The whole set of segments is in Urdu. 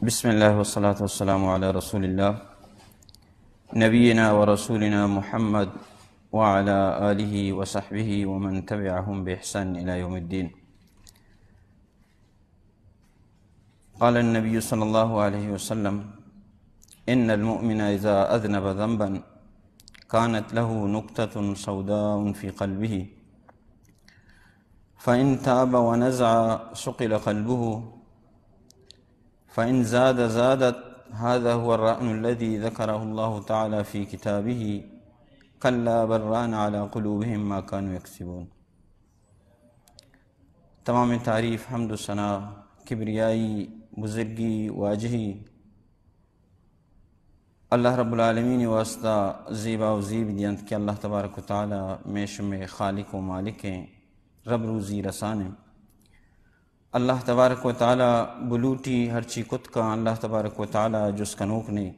بسم الله والصلاة والسلام على رسول الله نبينا ورسولنا محمد وعلى آله وصحبه ومن تبعهم بإحسان إلى يوم الدين. قال النبي صلى الله عليه وسلم: إن المؤمن إذا أذنب ذنبا كانت له نكتة سوداء في قلبه فإن تاب ونزع صقل قلبه فإن زادت. هذا هو الرأن الذي ذكره الله تعالى في كتابه: كلا بل ران على قلوبهم ما كانوا يكسبون. تمام تعریف، حمد و ثنا، کبریائی، بزرگی، واجہی اللہ رب العالمین واسطہ زیبا و زیب دیانت کہ اللہ تبارک و تعالی میشم خالق و مالک ہیں، رب روزی رسان ہیں۔ اللہ تبارک و تعالی بلوٹی ہرچی کت کا اللہ تبارک و تعالی جس کنوک نے،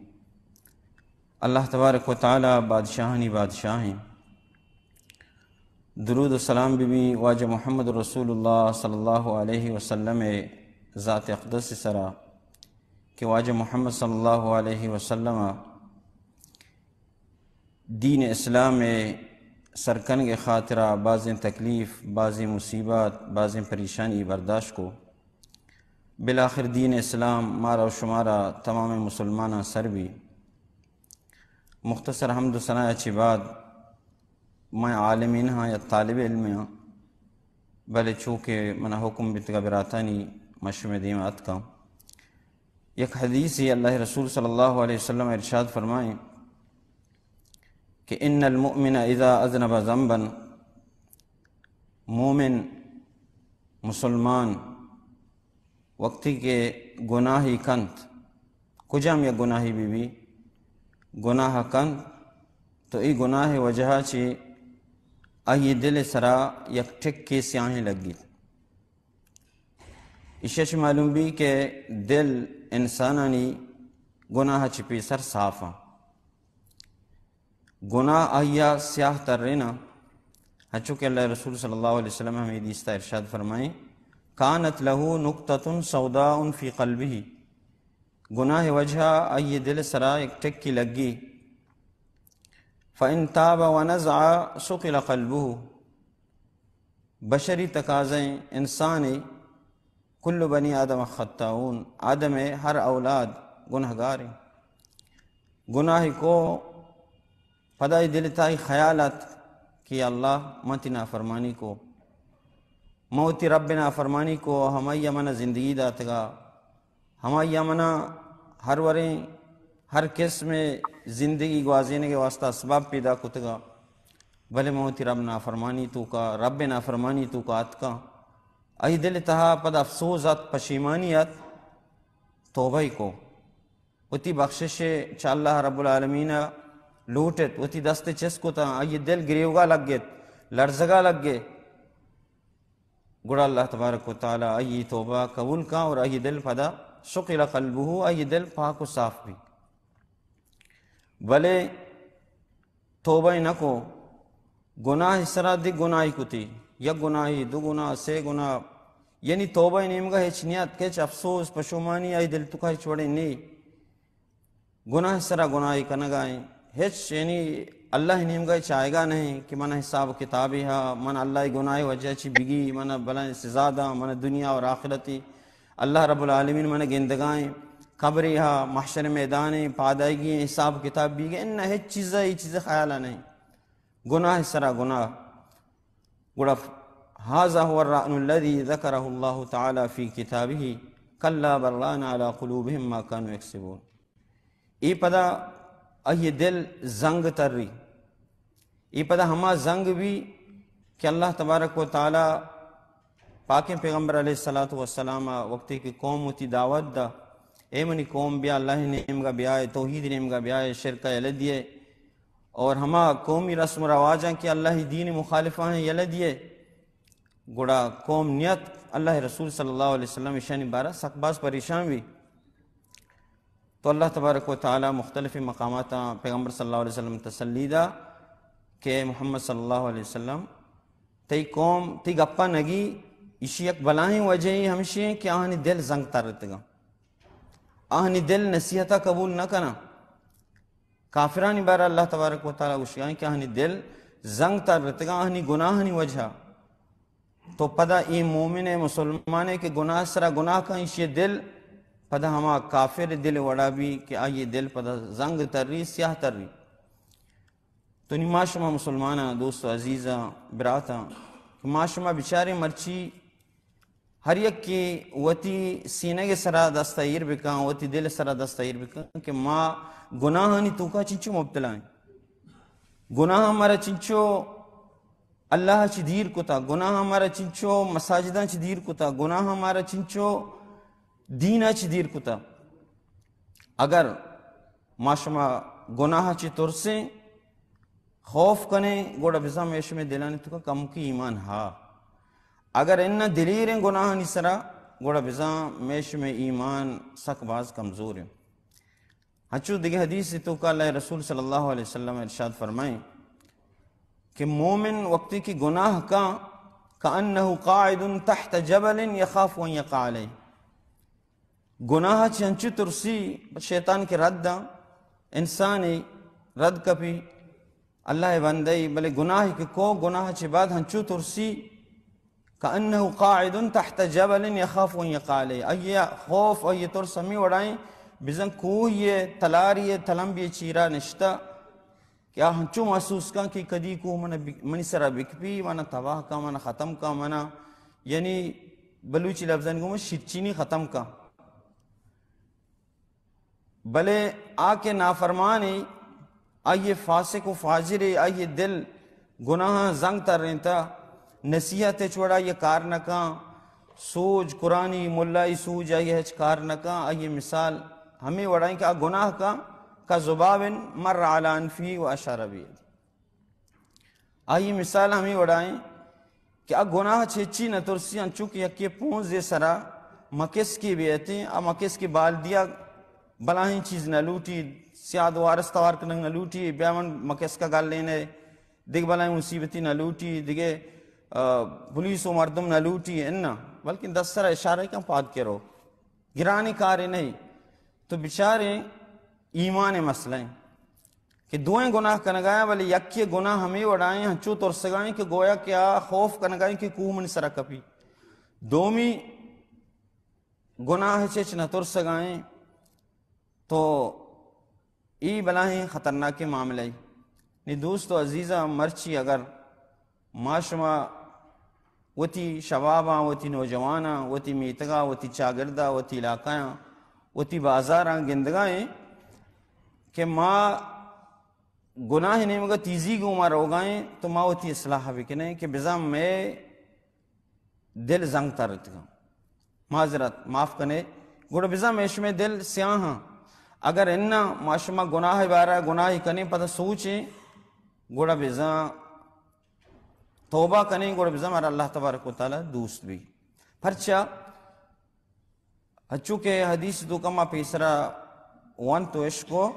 اللہ تبارک و تعالی بادشاہنی بادشاہ ہیں۔ درود و سلام بھی واجہ محمد رسول اللہ صلی اللہ علیہ وسلم ذات اقدس سرا کہ واجہ محمد صلی اللہ علیہ وسلم دین اسلام سرکنگ خاطرہ بعضیں تکلیف، بعضیں مصیبت، بعضیں پریشانی برداشت کو بالآخر دین اسلام مارا و شمارا تمام مسلمانہ سر بھی مختصر حمد و ثنا اچھی بات میں عالمین ہاں یا طالب علم ہاں بلے چونکہ منہ حکم بتگا براتانی مشم دیمات کا یک حدیث ہی اللہ رسول صلی اللہ علیہ وسلم ارشاد فرمائیں کہ ان المؤمن اذا اذنب ذنبا، مومن مسلمان وقتی کے گناہی کنت کجام یا گناہی بھی گناہ کنت تو ای گناہ وجہ چی آئی دل سرا یک ٹھک کی سیاہیں لگی۔ اشیچ معلوم بھی کہ دل انسانانی گناہ چپی سر صافا، گناہ آیا سیاہ تر رہنا ہچو کہ اللہ رسول صلی اللہ علیہ وسلم ہمیں دیستہ ارشاد فرمائیں: کانت لہو نکتۃ سوداء فی قلبہ، گناہ وجہ آئی دل سرا ایک ٹک کی لگی۔ فإن تاب ونزع صقل قلبہ، بشری تقاضیں انسان کل بنی آدم خطاؤون، آدم ہر اولاد گنہگار ہیں۔ گناہ کو پدائی دل تائی خیالات کہ اللہ متی نافرمانی کو، موتی رب نافرمانی کو ہمائی منا زندگی داتگا، ہمائی منا ہر وریں ہر قسم زندگی گوازینے کے واسطہ اسباب پیدا کتگا، بھلے موتی رب نافرمانی تو کا، رب نافرمانی تو کا آتکا ای دل تہا پد افسوسات پشیمانیات توبہ کو اتی بخشش چا اللہ رب العالمین لوٹت اتی دست چس کو تا ای دل گریوگا لگ گیت، لرزگا لگ گے گڑا اللہ تبارک و تعالی ای توبہ قبول کا اور ای دل پدا شقل قلبہ، ای دل پاک و صاف بھی۔ بلے توبہ نہ کو گناہ سرا دی گناہی کو تھی، یک گناہی، دو گناہ، سے گناہ، یعنی توبہ نیمگا ہیچ نیت کچ افسوس پشومانی ای دل تکا ہیچ وڑے نہیں، گناہ سرا گناہی کنگائیں ہیچ، یعنی اللہ نیمگا ہیچ آئے گا نہیں کہ من حساب کتابی ہا، من اللہ گناہ وجہ چی بگی، من بلائیں سزا دا، من دنیا اور آخرتی اللہ رب العالمین من گندگائیں قبری ہا، محشر میدانیں، پادائیگی حساب کتاب بھی گئے، انہا ہیچ چیزیں یہ چیزیں خیالہ نہیں، گناہ سرا گناہ گڑا هذا هو الرأن الذي ذكره الله تعالى في كتابه كلا بل ران على قلوبهم ما كانوا يكسبون۔ ای پدا ای دل زنگ تر رہی، ای پدا ہما زنگ بھی کہ اللہ تبارک و تعالی پاک پیغمبر علیہ السلام وقتی کی قوم ہوتی دعوت دا، اے منی قوم بیا اللہ نیم گا بیائے، توحید نیم گا بیائے، شرکہ یلدیے، اور ہما قومی رسم و رواجاں کہ اللہ دین مخالفہ ہیں یلدیے گڑا قوم نیت اللہ رسول صلی اللہ علیہ وسلم اشانی بارہ سقباز پریشان بھی، تو اللہ تبارک و تعالی مختلف مقامات پیغمبر صلی اللہ علیہ وسلم تسلیدہ کہ محمد صلی اللہ علیہ وسلم تی قوم تی گپا نگی، اسی یک بلائیں وجہ ہمشی ہیں کہ آہنی دل زنگ ترتگا، آہنی دل نصیحتہ قبول نہ کنا کافرانی بارہ اللہ تبارک و تعالیٰ گوشیائیں کہ آہنی دل زنگ تر رتگا آہنی گناہنی وجہ تو پدا ای مومن مسلمانے کے گناہ سرا گناہ کا یہ دل پدا ہما کافر دل وڑا بھی کہ آئیے دل پدا زنگ تر ری سیاہ تر ری تو نی ماشما مسلمانہ دوست عزیزہ براتا کہ ماشما بچارے مرچی ہر یک کی وتی سینے کے سرا دستائیر بکاں وتی دل سرا دستائیر بکاں کہ ما گناہانی تو کا چنچو مبتلا ہیں گناہ ہمارا چنچو اللہ چی دیر کتا گناہ ہمارا چنچو مساجدہ چی دیر کتا گناہ ہمارا چنچو دینہ چی دیر کتا اگر ماشما گناہ چی ترسیں خوف کنے گوڑا بزا میش میں دلانے تو کا کم کی ایمان ہا اگر انہ دلیریں گناہ نہیں سرا گوڑا بزا میش میں ایمان سک باز کمزور ہے ہنچو دیکھے حدیث تو کا اللہ رسول صلی اللہ علیہ وسلم ارشاد فرمائیں کہ مومن وقتی کی گناہ کا کأنہو قاعد تحت جبل یخاف ان یقع علیہ گناہ چی ہنچو ترسی شیطان کے رد دا انسانی رد کپی اللہ بندئی بلے گناہ کی کو گناہ چی بعد ہنچو ترسی کأنہو قاعد تحت جبل یخاف ان یقع علیہ ایہ خوف ایہ ترس ہمیں وڑائیں بزن کوئی یہ تلاری تلمبی چیرا نشتا کیا ہنچو محسوس کا کہ کدی کو منی سرا بکپی منا تباہ کا منا ختم کا منا یعنی بلوچی لفظن کو شچینی ختم کا بلے آ کے نافرمانی آئیے فاسق و فاجر آئیے دل گناہ زنگ تر رہتا نصیحت چھوڑا یہ کار نکا سوج قرآنی ملائی سوج آئیے ہچ کار نکا آئیے مثال ہمیں وڑائیں کہ گناہ کا زباب مر علی انفی و اشار بید آئیے مثال ہمیں وڑائیں کہ گناہ چھچی نہ ترسی چونکہ یکی پونز دے سرا مکس کی بیعتیں مکس کی بال دیا بلاہیں چیز نہ لوٹی سیاد وارس توار کنگ نہ لوٹی بیامن مکس کا گال لینے دیکھ بلائیں مصیبتی نہ لوٹی دیکھے پولیس و مردم نہ لوٹی انہا بلکہ 10 سرا اشارہ کیا پاد کے رو گرانی کاری نہیں تو بچارے ایمان مسئلہ ہیں کہ دوئیں گناہ کنگائیں بلی یکی گناہ ہمیں وڑائیں ہنچو ترسگائیں کہ گویا کیا خوف کنگائیں کہ کوہ من سرا کپی دومی گناہ چچ نہ ترسگائیں تو ای بلاہیں خطرناک معاملہ ہی نی دوست و عزیزہ مرچی اگر معاشمہ وتی شباباں وتی نوجواناں وتی میتگاں وتی چاگردہ وتی علاقاں وتی بازاراں گندگائیں کہ ماں گناہ نہیں مگا تیزی گو ماں روگائیں تو ماں وتی اصلاح بکنے کہ بزام میں دل زنگ ترت گا معذرت معاف کنے گوڑا بزام میش میں دل سیاہ ہاں اگر انہا معاشمہ گناہ بارہ گناہ کنے پتہ سوچیں گوڑا بزام توبہ کنے گوڑا بزام اللہ تبارک و تعالی دوست بھی پرچہ چونکہ حدیث دو کما پیسرا وان تو عشقو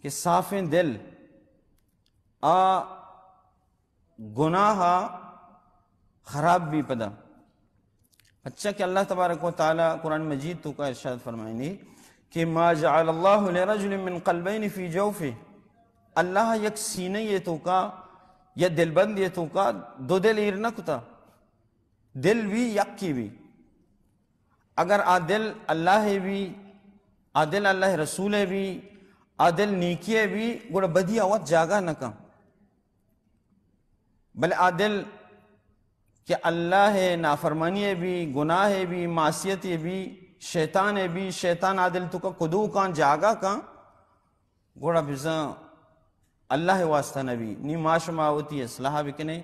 کہ صافیں دل گناہ خراب بھی پدا اچھا کہ اللہ تبارک و تعالی قرآن مجید تو کا ارشاد فرمائنی کہ ما جعل اللہ لرجل من قلبین فی جوفہ اللہ یک سینے یہ تو کا یا دل بند یہ تو کا دو دل ایرنا کتا دل بھی یک کی بھی اگر عادل اللہ بھی عادل اللہ رسول بھی عادل نیکی بھی گوڑا بدی آوات جاگا نکا بل عادل کہ اللہ نافرمانی بھی گناہ بھی معصیت بھی شیطان عادل تو کا قدو کان جاگا کان گوڑا بزا اللہ واسطہ نبی نی معاشمہ ہوتی اصلاح بکنے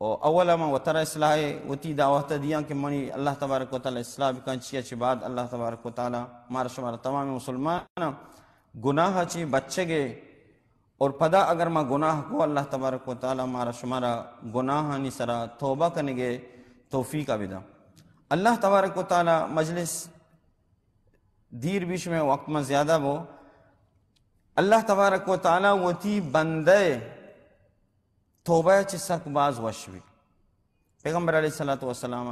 اور اولا ما وطر اصلاح وتی دعوت دیا کہ منی اللہ تبارک و تعالی اصلاح بکن چی اچھی بعد اللہ تبارک و تعالی مارا شمارا تمام مسلمان گناہ چی بچے گے اور پدا اگر ما گناہ کو اللہ تبارک و تعالی مارا شمارا گناہ نی سرا توبہ کرنے گے توفیق بدا اللہ تبارک و تعالی مجلس دیر بیش میں وقت میں زیادہ وہ اللہ تبارک و تعالی وتی بندے توبہ چی سرک باز وشوی پیغمبر علیہ السلام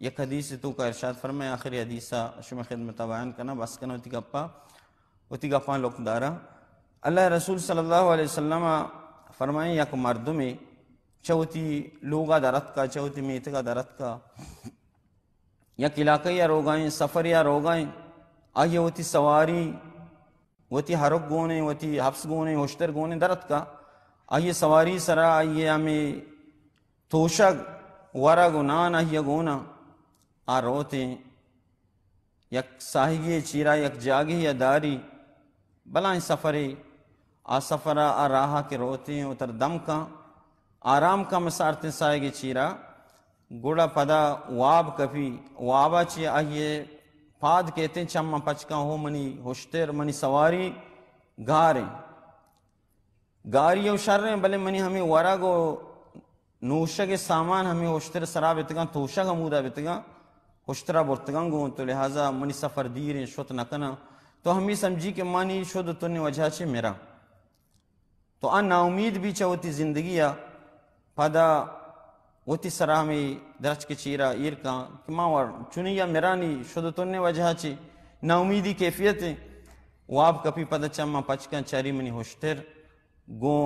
یک حدیث تو کا ارشاد فرمائے آخری حدیثہ شما خدمت بیان کرنا بس کنا ہوتی گپا لوک دارا اللہ رسول صلی اللہ علیہ وسلم فرمائیں یک مردمی چوتی لوگا درت کا چوتی میت کا درت کا یک علاقہ یا روگائیں سفر یا روگائیں آئیے ہوتی سواری ہوتی حرک گونے ہوتی حفظ گونے ہوشتر گونے درت کا آئیے سواری سرا آئیے ہمیں توشک ورا گنان آئیے گونا آ روتے یک ساہیے چیرا یک جاگی یا داری بلائیں سفرے آ سفرہ آ راہا کے روتے ہیں اتر دم کا آرام کا مسارتے سائے گے چیرا گوڑا پدا واب کپی وابا چی آئیے پاد کہتے ہیں چمہ پچکا ہو منی ہوشتر منی سواری گاریں گاریوں شر ہیں بلے منی ہمیں ورا گو نوشگ سامان ہمیں ہوشتر سرا بیتگاں توشگ ہمودہ بیتگاں ہوشترہ برتگاں گو تو لہذا منی سفر دیریں شوت نکنا تو ہمیں سمجھی کہ مانی شد تن وجہ چھے میرا تو آن نا امید بھی چاہوتی زندگیہ پدا وتی سرا میں درچ کے چیرا ایر کا کہ ماں ور چنیا میرانی شد تن وجہ چھے نا امیدی کیفیت ہے واب کپی پدا چمہ پچکا چاری منی ہوشتر گو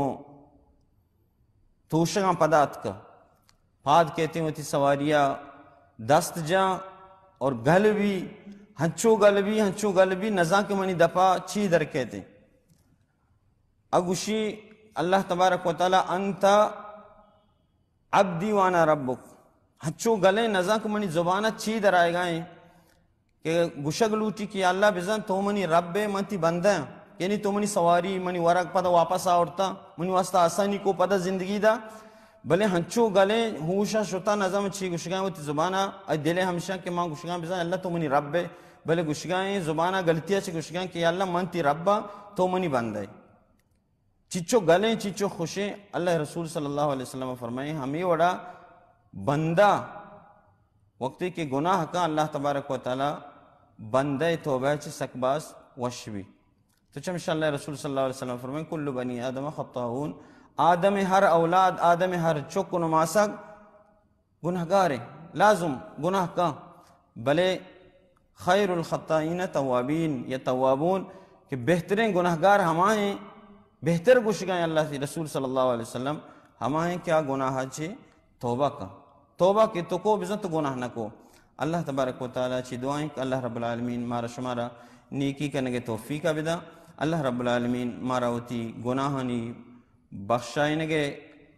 توشگاں پدات کا پاد کہتے ہیں وتی سواریہ دست جا اور گل بھی نزا کے منی دپا چی در کہتے ہیں اگوشی اللہ تبارک و تعالی انتا عبدی وانا ربک ہنچو گلے نزا کے منی زبانہ چی در آئے گائیں کہ گشگ لوٹی کی اللہ بزن تو منی رب منتی بندہ یعنی تو منی سواری منی ورق پدا واپس آورتا منی واسطہ آسانی کو پدا زندگی دا بلے ہنچو گلے ہوشا شتا نظام چی گشگائیں وہ تی زبانہ ای دلے ہمشہ کہ ماں گشگائیں بزن اللہ تو منی رب ہے بلے گشگائیں زبانہ غلطیہ چی گشگائیں کہ اللہ منتی ربا تو منی بندہ ہے چچو گلیں چچو خوشیں اللہ رسول صلی اللہ علیہ وسلم فرمائیں ہمیں وڑا بندہ وقتی کہ گناہ کا اللہ تبارک و تعالی بندہ توبہ چی سکباس وشوی تو چمشہ اللہ رسول صلی اللہ علیہ وسلم فرمائیں کل بنی آدم خطاؤن آدم ہر اولاد آدم ہر چک نماسک گناہگاریں لازم گناہ کا بلے خیر الخطائین توابین یا توابون کہ بہترین گناہگار ہمائیں بہتر گشگائیں اللہ رسول صلی اللہ علیہ وسلم ہمائیں کیا گناہ چھے توبہ کا توبہ کی تو کو بزن تو گناہ نہ کو اللہ تبارک و تعالی چی دعائیں کہ اللہ رب العالمین مارا شمارا نیکی کرنے توفیق بدا اللہ رب العالمین مارا ہوتی گناہانی بخشائنگے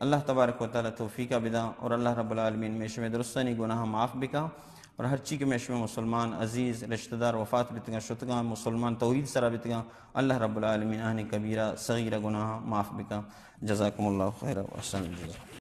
اللہ تبارک و تعالی توفیق بدا اور اللہ رب العالمین میش میں درستانی گناہ معاف بکا اور ہر چیز کے میش میں مسلمان عزیز رشتہ دار وفات بتگاں شتگاں مسلمان توحید سرا بتگاں اللہ رب العالمین آہنی کبیرہ صغیرہ گناہ معاف بکا جزاکم اللہ خیر و احسن الجزا